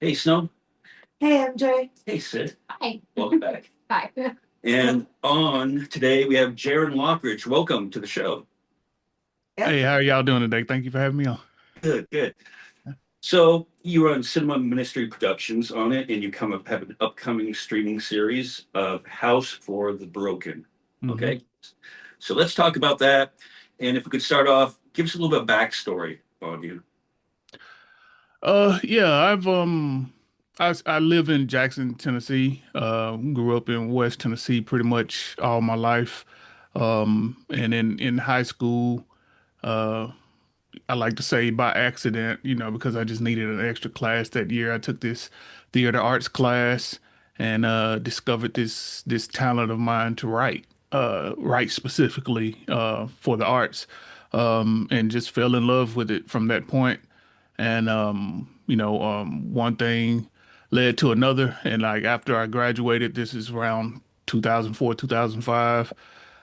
Hey, Snow. Hey, MJ. Hey, Sid. Hi. Welcome back. Hi. And on today we have Jaron Lockridge. Welcome to the show. Yep. Hey, how are y'all doing today? Thank you for having me on. Good, good. So you run Cinema Ministry Productions on it, and you come up have an upcoming streaming series of House for the Broken. hmm Okay, so let's talk about that. And if we could start off, give us a little bit of backstory on you. yeah, I live in Jackson, Tennessee. Grew up in West Tennessee pretty much all my life. And in high school, uh, I like to say by accident, because I just needed an extra class that year. I took this theater arts class and discovered this talent of mine to write specifically for the arts, and just fell in love with it from that point. And one thing led to another. And like after I graduated, this is around 2004, 2005.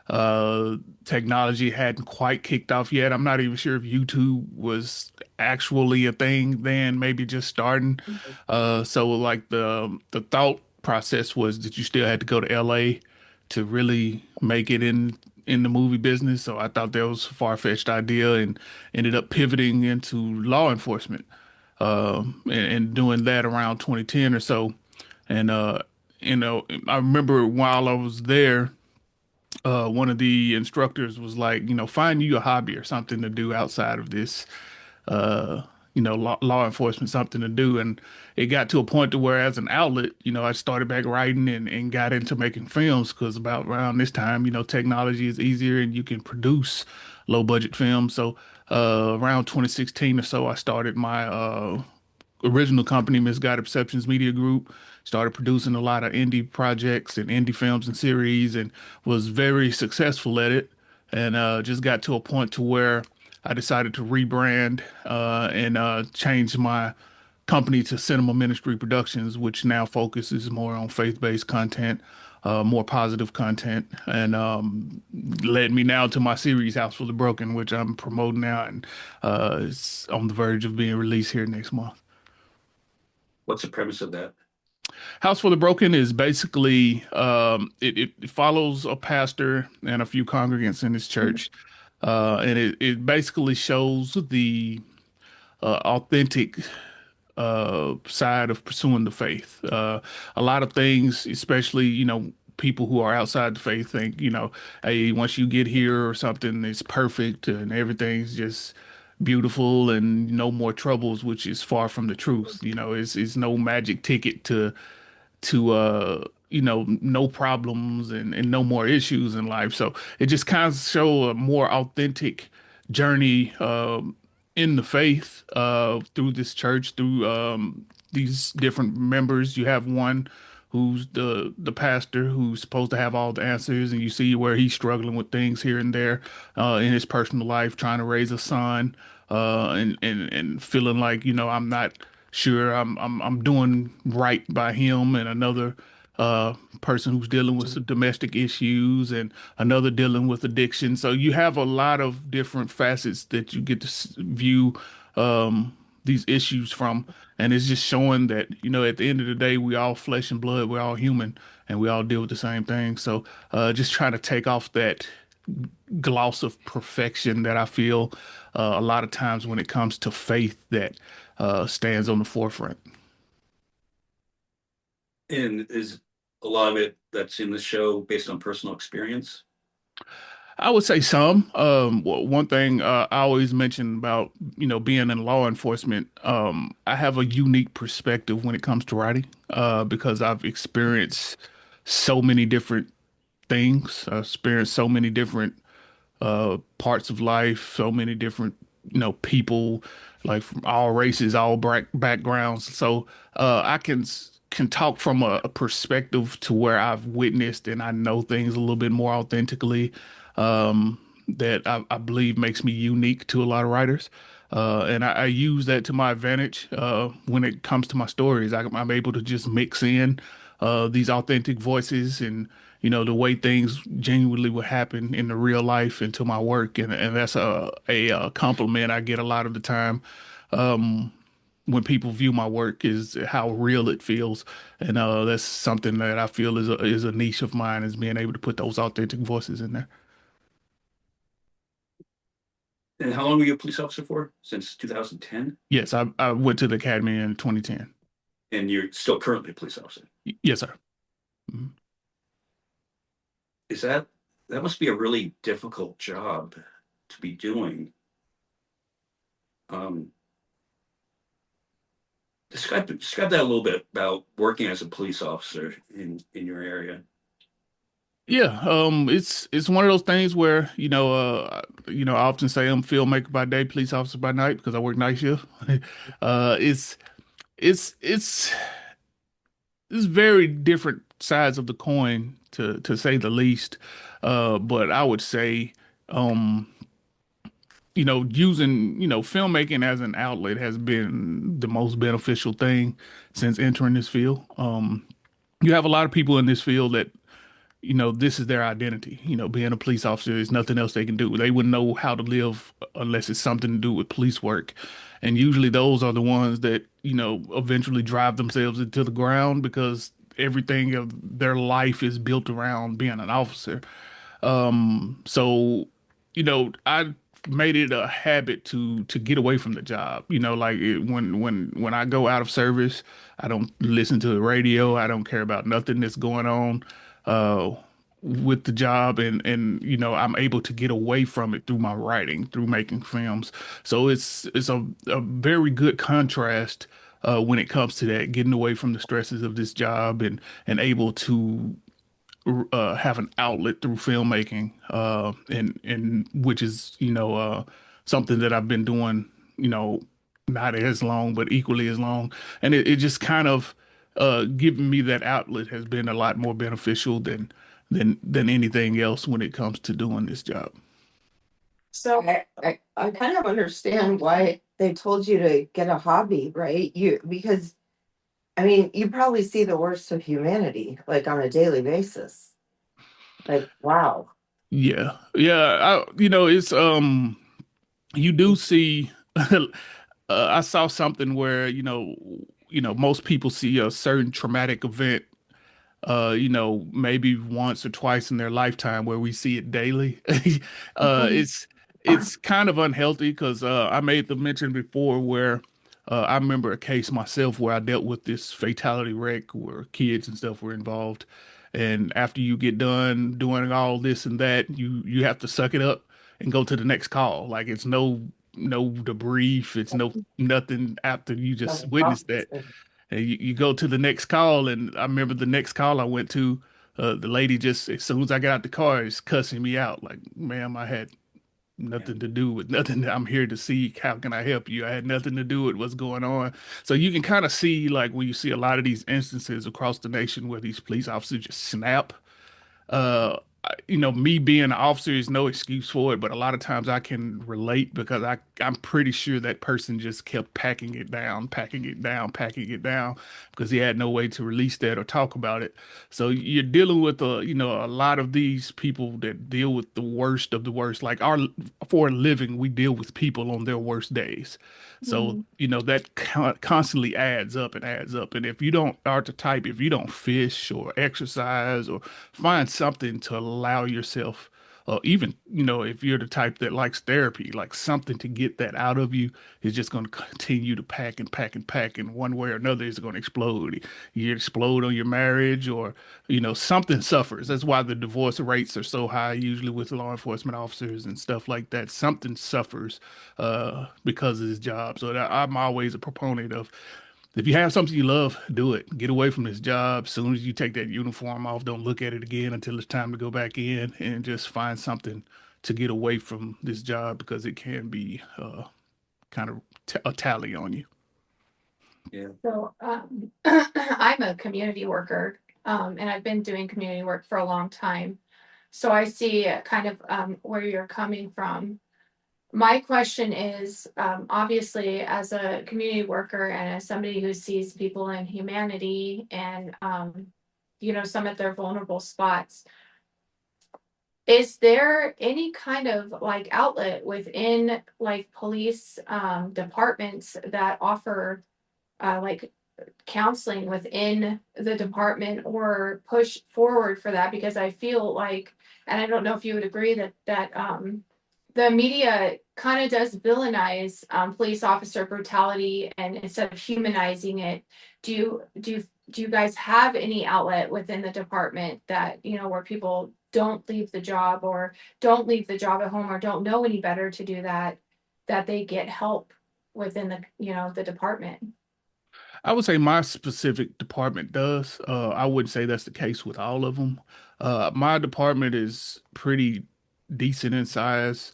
Uh, Technology hadn't quite kicked off yet. I'm not even sure if YouTube was actually a thing then, maybe just starting. So like the thought process was that you still had to go to LA to really make it in the movie business. So I thought that was a far-fetched idea and ended up pivoting into law enforcement, and doing that around 2010 or so. And I remember while I was there, one of the instructors was like, find you a hobby or something to do outside of this, law enforcement, something to do. And it got to a point to where, as an outlet, I started back writing and got into making films because about around this time, technology is easier and you can produce low budget films. So around 2016 or so, I started my original company, Misguided Perceptions Media Group. Started producing a lot of indie projects and indie films and series, and was very successful at it. And just got to a point to where I decided to rebrand and change my company to Cinema Ministry Productions, which now focuses more on faith-based content, more positive content, and led me now to my series House for the Broken, which I'm promoting now, and it's on the verge of being released here next month. What's the premise of that? House for the Broken is basically it follows a pastor and a few congregants in his church, and it basically shows the authentic side of pursuing the faith. A lot of things, especially people who are outside the faith, think hey, once you get here or something, it's perfect and everything's just beautiful and no more troubles, which is far from the truth. It's no magic ticket to no problems and no more issues in life. So it just kind of show a more authentic journey in the faith through this church, through these different members. You have one who's the pastor who's supposed to have all the answers, and you see where he's struggling with things here and there in his personal life, trying to raise a son, and feeling like I'm not sure I'm doing right by him, and another person who's dealing with some domestic issues, and another dealing with addiction. So you have a lot of different facets that you get to view these issues from, and it's just showing that at the end of the day we all flesh and blood, we're all human, and we all deal with the same thing. So just trying to take off that gloss of perfection that I feel a lot of times when it comes to faith that stands on the forefront. And is a lot of it that's in the show based on personal experience? I would say some. One thing I always mention about being in law enforcement, I have a unique perspective when it comes to writing, because I've experienced so many different things. I've experienced so many different parts of life, so many different, people, like from all races, all backgrounds. So I can talk from a perspective to where I've witnessed and I know things a little bit more authentically. That I believe makes me unique to a lot of writers. And I use that to my advantage when it comes to my stories. I'm able to just mix in these authentic voices and the way things genuinely would happen in the real life into my work, and that's a compliment I get a lot of the time. Um, when people view my work is how real it feels, and that's something that I feel is a niche of mine, is being able to put those authentic voices in there. And how long were you a police officer for? Since 2010? Yes, I went to the academy in 2010. And you're still currently a police officer. Yes, sir. Mhm. Is that must be a really difficult job to be doing? Um, describe that a little bit about working as a police officer in your area. Yeah, it's one of those things where I often say I'm filmmaker by day, police officer by night because I work night shift. It's it's it's it's very different sides of the coin to say the least. But I would say, um, using filmmaking as an outlet has been the most beneficial thing since entering this field. You have a lot of people in this field that this is their identity. Being a police officer is nothing else they can do. They wouldn't know how to live unless it's something to do with police work. And usually those are the ones that, eventually drive themselves into the ground because everything of their life is built around being an officer. So, I made it a habit to get away from the job. Like when I go out of service, I don't listen to the radio. I don't care about nothing that's going on uh with the job, and I'm able to get away from it through my writing, through making films. So it's a very good contrast when it comes to that, getting away from the stresses of this job and able to have an outlet through filmmaking, and which is something that I've been doing, you know, not as long but equally as long, and it just kind of giving me that outlet has been a lot more beneficial than anything else when it comes to doing this job. So I kind of understand why they told you to get a hobby, right? Because I mean, you probably see the worst of humanity like on a daily basis. Like, wow. Yeah, yeah, it's you do see. I saw something where most people see a certain traumatic event, maybe once or twice in their lifetime, where we see it daily. It's kind of unhealthy because I made the mention before where I remember a case myself where I dealt with this fatality wreck where kids and stuff were involved. And after you get done doing all this and that, you have to suck it up and go to the next call. Like it's no debrief, it's no nothing after you just witnessed that. And you go to the next call, and I remember the next call I went to, the lady just as soon as I got out the car is cussing me out like, "Ma'am, I had Yeah. nothing to do with nothing. I'm here to see how can I help you. I had nothing to do with what's going on." So you can kind of see like when you see a lot of these instances across the nation where these police officers just snap. Me being an officer is no excuse for it, but a lot of times I can relate because I'm pretty sure that person just kept packing it down, packing it down, packing it down because he had no way to release that or talk about it. So you're dealing with a lot of these people that deal with the worst of the worst. Like for a living, we deal with people on their worst days. So, Mhm. that constantly adds up and adds up. And if you don't are the type, if you don't fish or exercise or find something to allow yourself, even, if you're the type that likes therapy, like something to get that out of you is just going to continue to pack and pack and pack. And one way or another, it's going to explode. You explode on your marriage or, something suffers. That's why the divorce rates are so high, usually with law enforcement officers and stuff like that. Something suffers because of his job. So I'm always a proponent of if you have something you love, do it. Get away from this job. As soon as you take that uniform off, don't look at it again until it's time to go back in and just find something to get away from this job because it can be kind of a tally on you. Yeah. So I'm a community worker, and I've been doing community work for a long time. So I see kind of where you're coming from. My question is, obviously, as a community worker and as somebody who sees people in humanity and some at their vulnerable spots, is there any kind of like outlet within like police departments that offer like counseling within the department or push forward for that, because I feel like, and I don't know if you would agree that the media kind of does villainize police officer brutality, and instead of humanizing it, do you guys have any outlet within the department that, where people don't leave the job or don't leave the job at home or don't know any better to do that, that they get help within the department? I would say my specific department does. I wouldn't say that's the case with all of them. My department is pretty decent in size.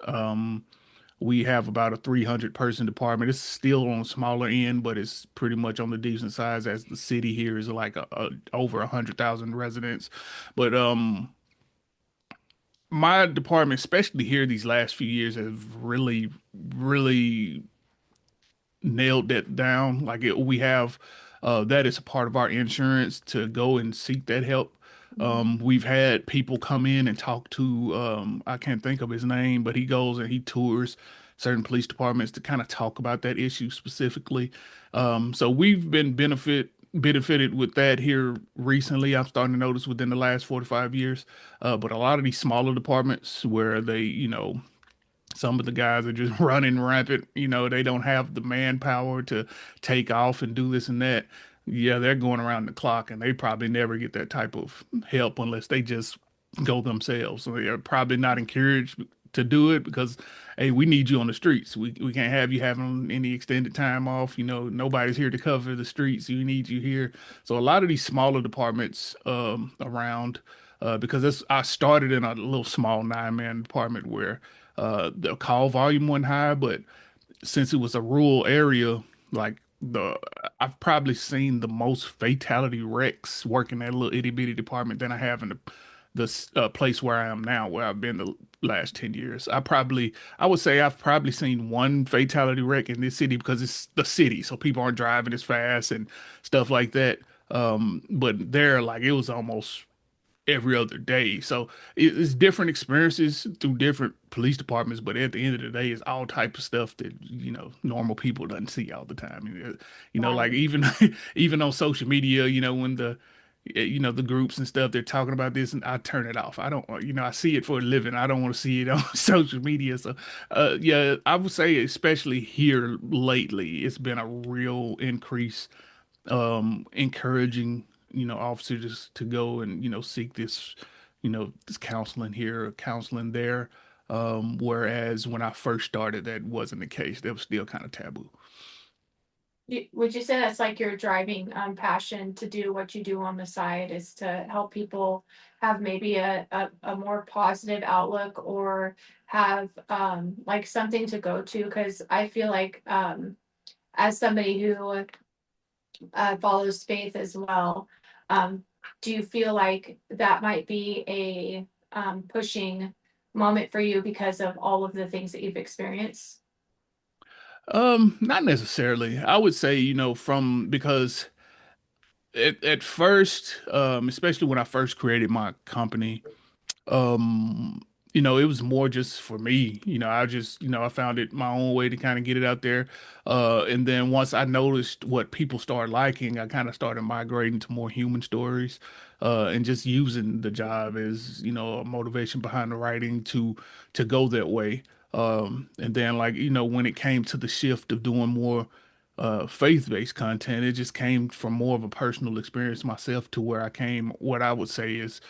We have about a 300 person department. It's still on the smaller end, but it's pretty much on the decent size as the city here is like over 100,000 residents. But my department, especially here these last few years, have really nailed that down. We have that is a part of our insurance to go and seek that help. We've had people come in and talk to I can't think of his name, but he goes and he tours certain police departments to kind of talk about that issue specifically. So we've been benefited with that here recently. I'm starting to notice within the last 4 to 5 years. But a lot of these smaller departments where they, some of the guys are just running rampant. They don't have the manpower to take off and do this and that. Yeah, they're going around the clock and they probably never get that type of help unless they just go themselves. So they're probably not encouraged to do it because, hey, we need you on the streets. We can't have you having any extended time off. Nobody's here to cover the streets. We need you here. So a lot of these smaller departments around, because I started in a little small 9-man department where the call volume wasn't high, but since it was a rural area, like the I've probably seen the most fatality wrecks working that little itty bitty department than I have in the place where I am now, where I've been the last 10 years. I would say I've probably seen one fatality wreck in this city because it's the city, so people aren't driving as fast and stuff like that. But there, like it was almost every other day. So it's different experiences through different police departments, but at the end of the day, it's all type of stuff that normal people doesn't see all the time. Like Right. even even on social media, when the groups and stuff they're talking about this, and I turn it off. I don't, I see it for a living. I don't want to see it on social media. So, yeah, I would say especially here lately, it's been a real increase encouraging, officers to go and, seek this counseling here or counseling there. Whereas when I first started, that wasn't the case. That was still kind of taboo. Would you say that's like your driving passion to do what you do on the side, is to help people have maybe a more positive outlook, or have like something to go to? Because I feel like as somebody who follows faith as well, um, do you feel like that might be a pushing moment for you because of all of the things that you've experienced? Not necessarily. I would say, from because at first, especially when I first created my company, um it was more just for me. I just I found it my own way to kind of get it out there, and then once I noticed what people started liking, I kind of started migrating to more human stories, and just using the job as a motivation behind the writing to go that way. And then, like, when it came to the shift of doing more faith-based content, it just came from more of a personal experience myself, to where I came what I would say is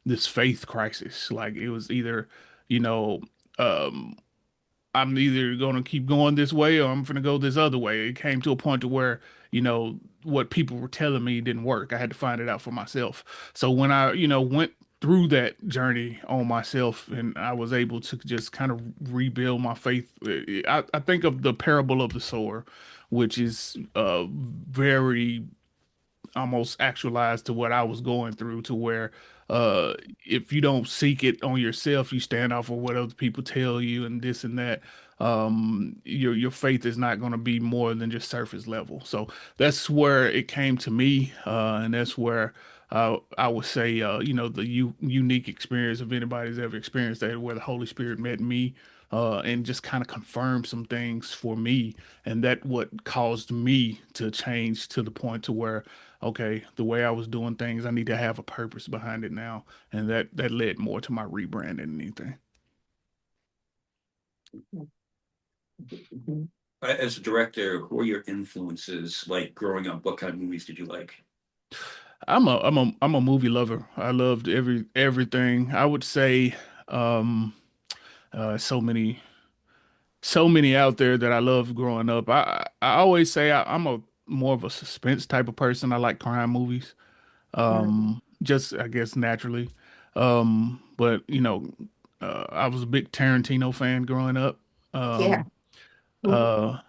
this faith crisis. Like it was either, you know, um, I'm either going to keep going this way or I'm going to go this other way. It came to a point to where, what people were telling me didn't work. I had to find it out for myself. So when I, went through that journey on myself and I was able to just kind of rebuild my faith, I think of the parable of the sower, which is very almost actualized to what I was going through, to where uh if you don't seek it on yourself, you stand off of what other people tell you and this and that, your faith is not going to be more than just surface level. So that's where it came to me, and that's where I would say the unique experience of anybody's ever experienced that, where the Holy Spirit met me, and just kind of confirmed some things for me. And that what caused me to change to the point to where, okay, the way I was doing things, I need to have a purpose behind it now. And that led more to my rebrand than anything. Mhm. As a director, who are your influences? Like growing up, what kind of movies did you like? I'm a movie lover. I loved everything. I would say um so many out there that I loved growing up. I always say I'm a more of a suspense type of person. I like crime movies. Just I guess naturally. But I was a big Tarantino fan growing up. Yeah. Um uh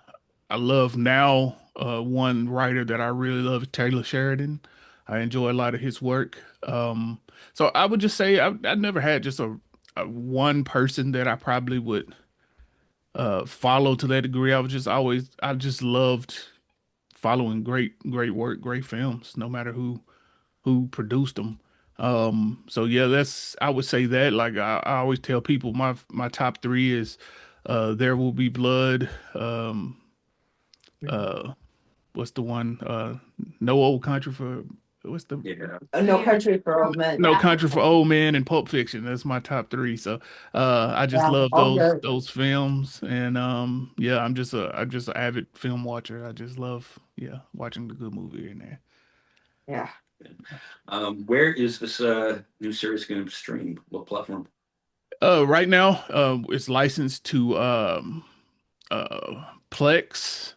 I love now one writer that I really love is Taylor Sheridan. I enjoy a lot of his work. So I would just say I never had just a one person that I probably would follow to that degree. I just loved following great work, great films, no matter who produced them. So yeah, that's I would say that. Like I always tell people, my top three is There Will Be Blood, uh, what's the one? No Old Country for what's the Yeah. No Yeah. Country for Old Men. No Yeah. Country for Old Men and Pulp Fiction. That's my top three. So I just Yeah, love all good. those films, and yeah, I'm just an avid film watcher. I just love watching the good movie in there. Yeah. Where is this new series going to stream? What platform? Right now, it's licensed to Plex,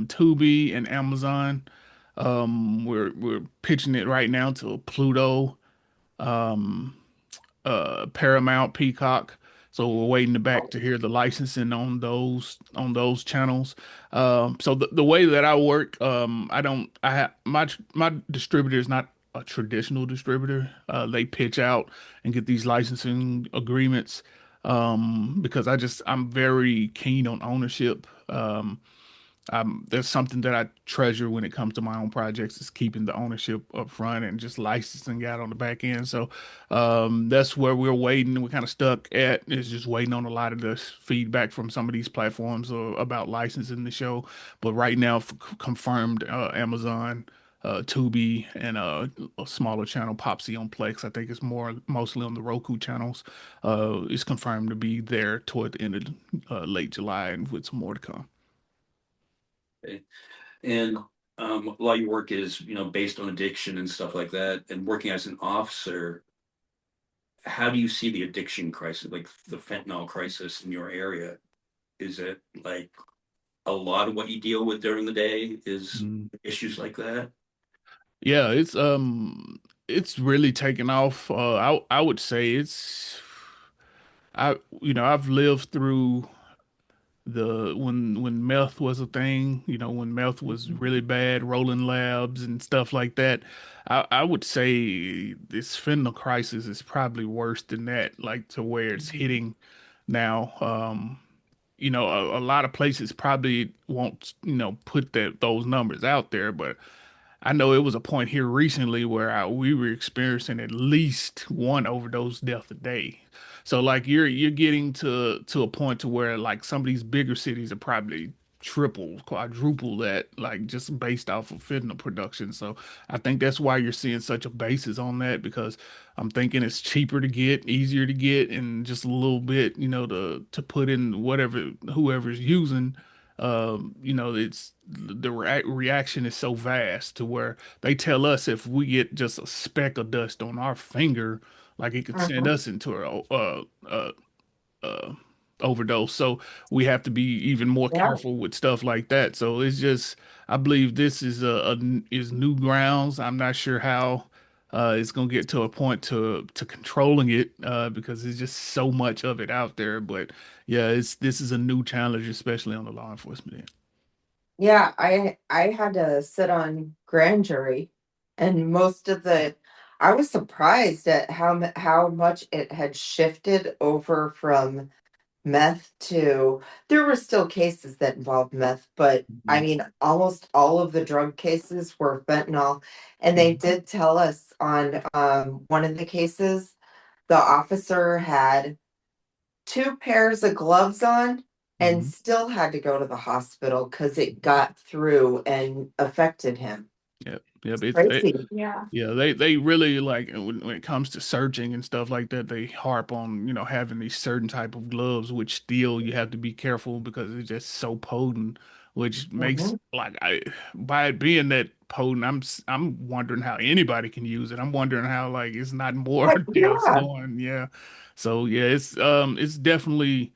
Tubi, and Amazon. We're pitching it right now to Pluto, um, Paramount, Peacock. So we're waiting back to hear the licensing on those channels. So the way that I work, I don't I have my distributor is not a traditional distributor. They pitch out and get these licensing agreements because I'm very keen on ownership. There's something that I treasure when it comes to my own projects is keeping the ownership up front and just licensing out on the back end. So that's where we're waiting. We're kind of stuck at is just waiting on a lot of the feedback from some of these platforms about licensing the show. But right now, confirmed Amazon, Tubi, and a smaller channel, Popsy on Plex. I think it's mostly on the Roku channels. Is confirmed to be there toward the end of late July and with some more to come. Okay. And a lot of your work is, based on addiction and stuff like that. And working as an officer, how do you see the addiction crisis, like the fentanyl crisis in your area? Is it like a lot of what you deal with during the day is issues like that? Yeah, it's really taken off. I would say I've lived through the when meth was a thing, when meth was really bad, rolling labs and stuff like that. I would say this fentanyl crisis is probably worse than that, like to where it's hitting now. A lot of places probably won't, put those numbers out there, but I know it was a point here recently where we were experiencing at least one overdose death a day. So like you're getting to a point to where like some of these bigger cities are probably triple, quadruple that, like just based off of fentanyl production. So I think that's why you're seeing such a basis on that because I'm thinking it's cheaper to get, easier to get, and just a little bit, to put in whatever whoever's using it's the reaction is so vast to where they tell us if we get just a speck of dust on our finger, like it could send Uh-huh. us into a overdose. So we have to be even more Yeah. careful with stuff like that. So it's just, I believe this is is new grounds. I'm not sure how it's gonna get to a point to controlling it because there's just so much of it out there. But yeah, this is a new challenge, especially on the law enforcement end. Yeah, I had to sit on grand jury, and I was surprised at how much it had shifted over from meth to there were still cases that involved meth, but I Mhm. mean almost all of the drug cases were fentanyl. And they Mhm. did tell us on one of the cases, the officer had two pairs of gloves on and Mhm. still had to go to the hospital because it got through and affected him. Yep. Yep. Crazy. Yeah. Yeah, they really like when it comes to searching and stuff like that, they harp on, having these certain type of gloves, which still you have to be careful because it's just so potent, which makes Mhm. like by it being that potent, I'm wondering how anybody can use it. I'm wondering how like it's not more deaths Yeah. going. Yeah. So yeah, it's definitely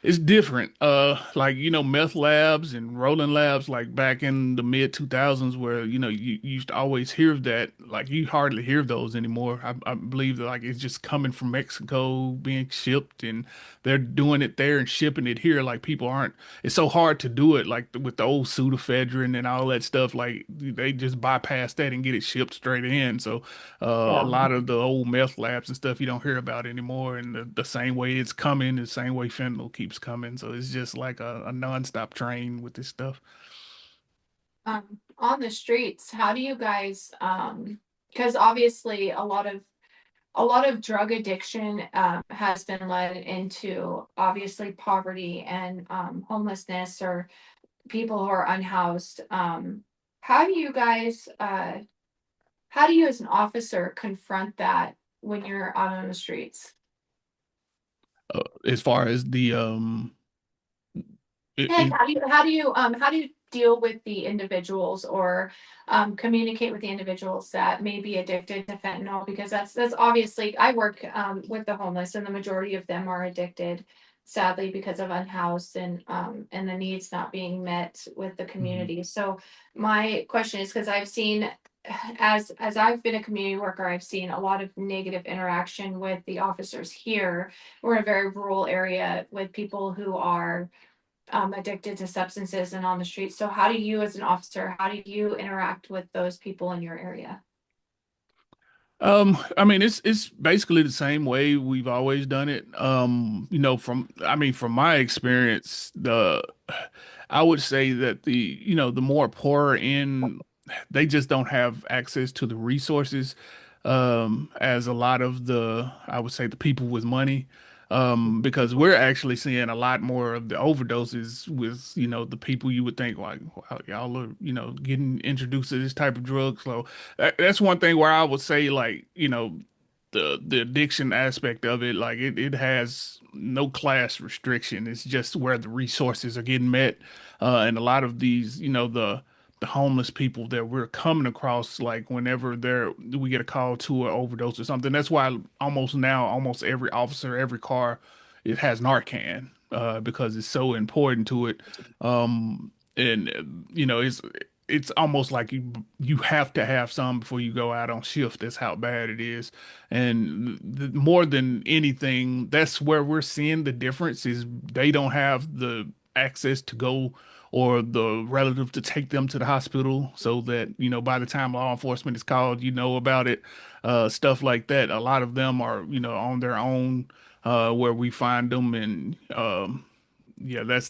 it's different. Like, meth labs and rolling labs, like back in the mid 2000s, where, you used to always hear that, like, you hardly hear those anymore. I believe that, like, it's just coming from Mexico being shipped and they're doing it there and shipping it here. Like, people aren't, it's so hard to do it, like, with the old pseudoephedrine and all that stuff. Like, they just bypass that and get it shipped straight in. So, a Yeah. lot of the old meth labs and stuff you don't hear about anymore. And the same way it's coming, the same way fentanyl keeps coming. So it's just like a nonstop train with this stuff. On the streets, how do you guys, because obviously a lot of drug addiction has been led into obviously poverty and homelessness or people who are unhoused. How do you guys, how do you as an officer confront that when you're out on the streets? As far as the Yeah, how do you deal with the individuals or communicate with the individuals that may be addicted to fentanyl? Because that's obviously I work with the homeless and the majority of them are addicted, sadly, because of unhoused and the needs not being met with the Mhm. community. So my question is because I've seen as I've been a community worker, I've seen a lot of negative interaction with the officers here. We're in a very rural area with people who are addicted to substances and on the streets. So how do you as an officer, how do you interact with those people in your area? I mean, it's basically the same way we've always done it. From my experience, I would say that the more poorer in, they just don't have access to the resources, as a lot of I would say the people with money. Because we're actually seeing a lot more of the overdoses with, the people you would think like, wow, y'all are, getting introduced to this type of drug. So that's one thing where I would say like, the addiction aspect of it, like it has no class restriction. It's just where the resources are getting met. And a lot of these, the homeless people that we're coming across, like whenever we get a call to an overdose or something. That's why almost every officer, every car, it has Narcan, because it's so important to it. And it's almost like you have to have some before you go out on shift. That's how bad it is. And more than anything, that's where we're seeing the difference is they don't have the access to go or the relative to take them to the hospital so that, by the time law enforcement is called, about it, stuff like that. A lot of them are, on their own, where we find them. And yeah,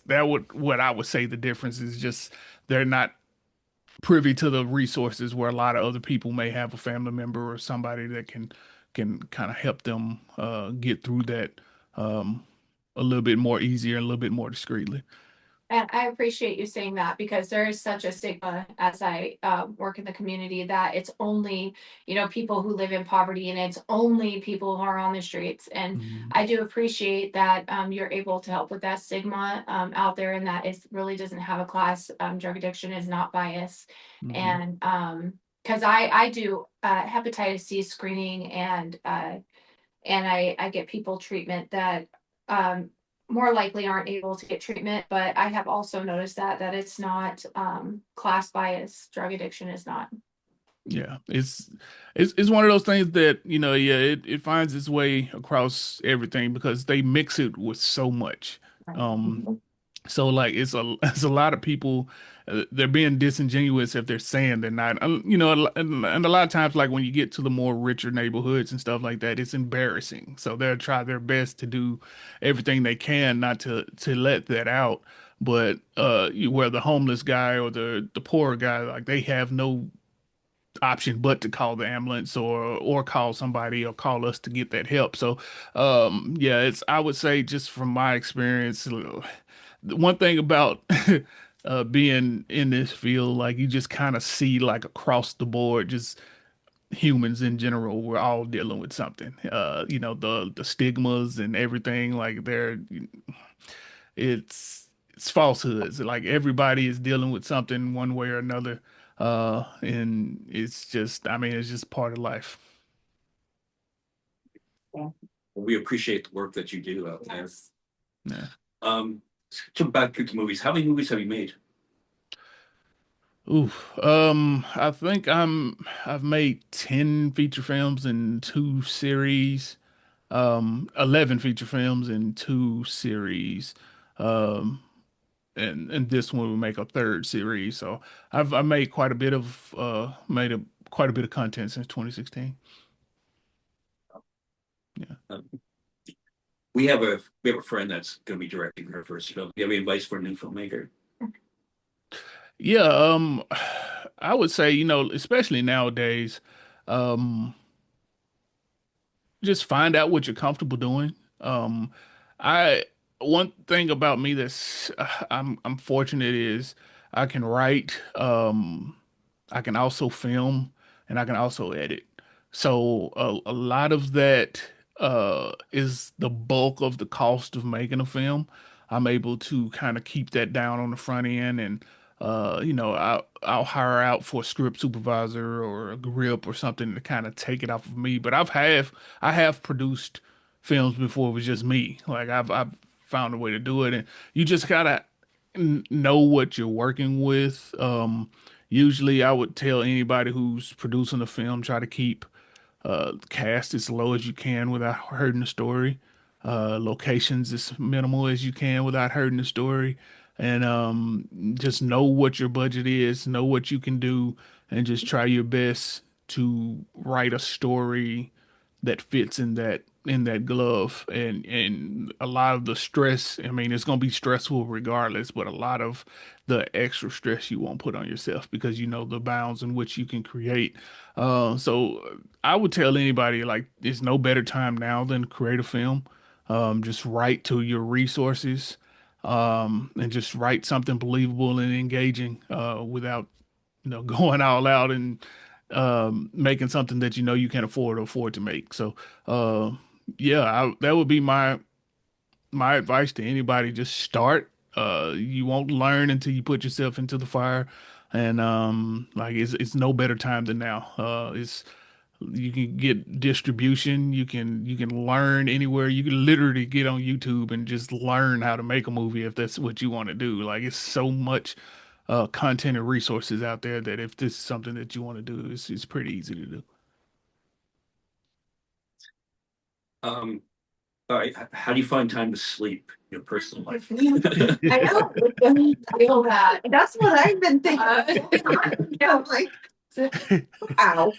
what I would say the difference is just they're not privy to the resources where a lot of other people may have a family member or somebody that can kind of help them get through that, um, a little bit more easier, and a little bit more discreetly. And I appreciate you saying that because there is such a stigma as I work in the community that it's only, people who live in poverty and it's only people who are on the streets. And Mhm. I do appreciate that you're able to help with that stigma out there and that it really doesn't have a class. Drug addiction is not bias. Mhm. And because I do hepatitis C screening and I get people treatment that um, more likely aren't able to get treatment. But I have also noticed that it's not class bias. Drug addiction is not. Yeah, it's one of those things that, yeah, it finds its way across everything because they mix it with so much. Right. Um, So like it's a lot of people, they're being disingenuous if they're saying they're not. And a lot of times like when you get to the more richer neighborhoods and stuff like that, it's embarrassing. So they'll try their best to do everything they can not to let that out. But where the homeless guy or the poor guy, like they have no option but to call the ambulance or call somebody or call us to get that help. So yeah, it's I would say just from my experience, the one thing about being in this field, like you just kind of see like across the board, just humans in general, we're all dealing with something. The stigmas and everything, like it's falsehoods. Like everybody is dealing with something one way or another. And it's just, I mean, it's just part of life. Well, we appreciate the work that you do out there. Yes. Yeah. Um, jump back to movies. How many movies have you made? Ooh, I think I've made 10 feature films and two series, 11 feature films and two series. Um, and this one will make a third series. So I made quite a bit of content since 2016. Yeah. Um, we have a friend that's going to be directing her first film. Do you have any advice for a new filmmaker? Yeah, I would say, especially nowadays, um, just find out what you're comfortable doing. I One thing about me that's I'm fortunate is I can write, I can also film, and I can also edit. So a lot of that is the bulk of the cost of making a film. I'm able to kind of keep that down on the front end, and I'll hire out for a script supervisor or a grip or something to kind of take it off of me. But I have produced films before it was just me. Like I've found a way to do it, and you just gotta know what you're working with. Usually, I would tell anybody who's producing a film, try to keep cast as low as you can without hurting the story. Locations as minimal as you can without hurting the story. And just know what your budget is, know what you can do, and just try your best to write a story that fits in that glove. And a lot of the stress, I mean, it's gonna be stressful regardless, but a lot of the extra stress you won't put on yourself because you know the bounds in which you can create. So I would tell anybody like there's no better time now than create a film. Just write to your resources, and just write something believable and engaging, without going all out and making something that you know you can afford to make. So yeah, that would be my advice to anybody. Just start. You won't learn until you put yourself into the fire, and like it's no better time than now. It's You can get distribution. You can learn anywhere. You can literally get on YouTube and just learn how to make a movie if that's what you want to do. Like it's so much content and resources out there that if this is something that you want to do, it's pretty easy to do. Um, all right. How do you find time to sleep in your personal life? I know. I feel that. That's what I've been thinking. Yeah. I'm like, wow.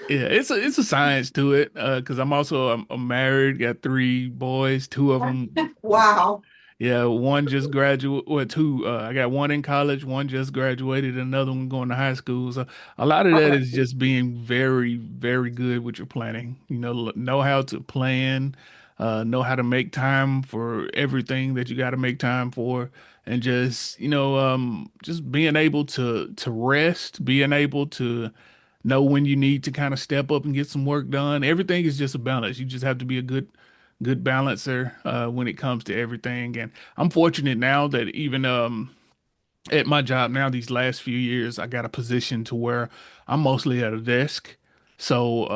Yeah, it's a science to it. Because I'm married, got three boys, two of them. Wow. Yeah, one just graduated, well, two. I got one in college, one just graduated, another one going to high school. So a lot of that is just being very, very good with your planning. Know how to plan, know how to make time for everything that you got to make time for, and just being able to rest, being able to know when you need to kind of step up and get some work done. Everything is just a balance. You just have to be a good balancer when it comes to everything. And I'm fortunate now that even at my job now, these last few years, I got a position to where I'm mostly at a desk. So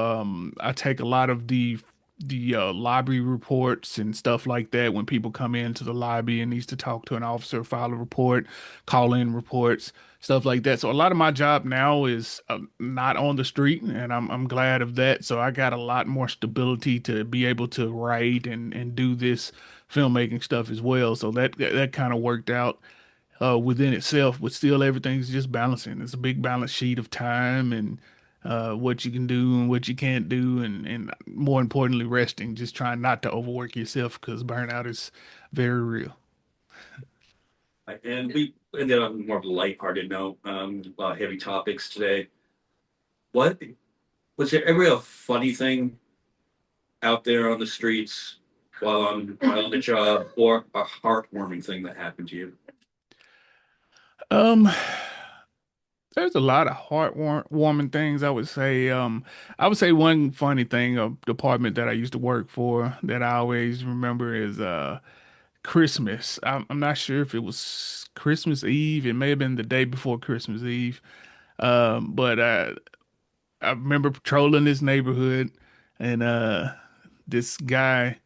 I take a lot of the lobby reports and stuff like that when people come into the lobby and needs to talk to an officer, file a report, call in reports, stuff like that. So a lot of my job now is not on the street, and I'm glad of that. So I got a lot more stability to be able to write and do this filmmaking stuff as well. So that kind of worked out within itself, but still everything's just balancing. It's a big balance sheet of time and what you can do and what you can't do, and more importantly, resting. Just trying not to overwork yourself because burnout is very real. And we ended on more of a lighthearted note, a lot of heavy topics today. What was there ever a funny thing out there on the streets while on the job, or a heartwarming thing that happened to you? Um, there's a lot of heartwarming things I would say. I would say one funny thing, a department that I used to work for that I always remember is Christmas. I'm not sure if it was Christmas Eve. It may have been the day before Christmas Eve. But I remember patrolling this neighborhood, and this guy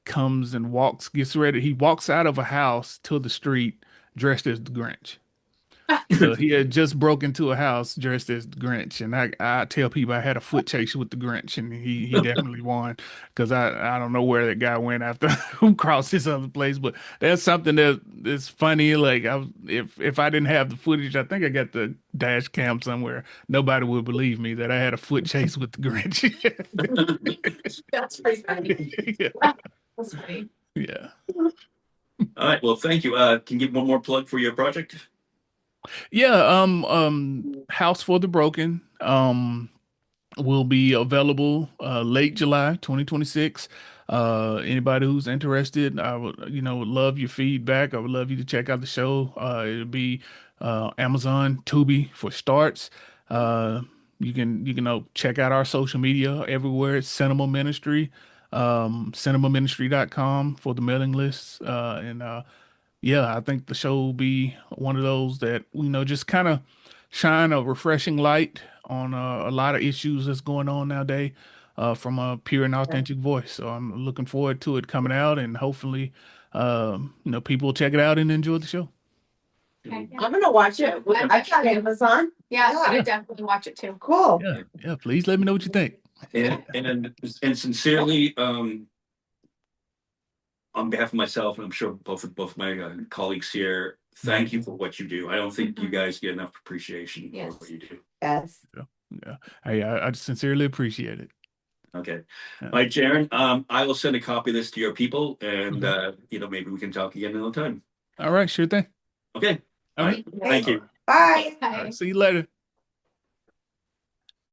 comes and gets ready. He walks out of a house to the street dressed as the Grinch. So he had just broke into a house dressed as the Grinch, and I tell people I had a foot chase with the Grinch, and he definitely won because I don't know where that guy went after who crossed this other place, but that's something that's funny. Like if I didn't have the footage, I think I got the dash cam somewhere. Nobody would believe me that I had a foot chase with the Grinch. That's pretty funny. Yeah, That's funny. yeah. All right. Well, thank you. Can you give one more plug for your project? Yeah, House for the Broken will be available late July 2026. Anybody who's interested, I would love your feedback. I would love you to check out the show. It'll be Amazon, Tubi for starts. Uh, you can check out our social media everywhere. It's Cinema Ministry, cinemaministry.com for the mailing lists. And yeah, I think the show will be one of those that, just kind of shine a refreshing light on a lot of issues that's going on nowadays from a pure and authentic voice. So I'm looking forward to it coming out, and hopefully, people will check it out and enjoy the show. Okay, yeah. I'm gonna watch it. I got Amazon. Yeah, I Yeah. definitely watch it too. Cool. Yeah, yeah. Please let me know what you think. And sincerely, on behalf of myself, and I'm sure both my colleagues here, thank you for what you do. I don't think you guys get enough appreciation Yes. for what you do. Yes. Yeah, yeah. I sincerely appreciate it. Okay. Yeah. All right, Jaron. I will send a copy of this to your people, and Mhm. maybe we can talk again another time. All right, sure thing. Okay. All All right. right. Thank you. Bye. All right. See you later.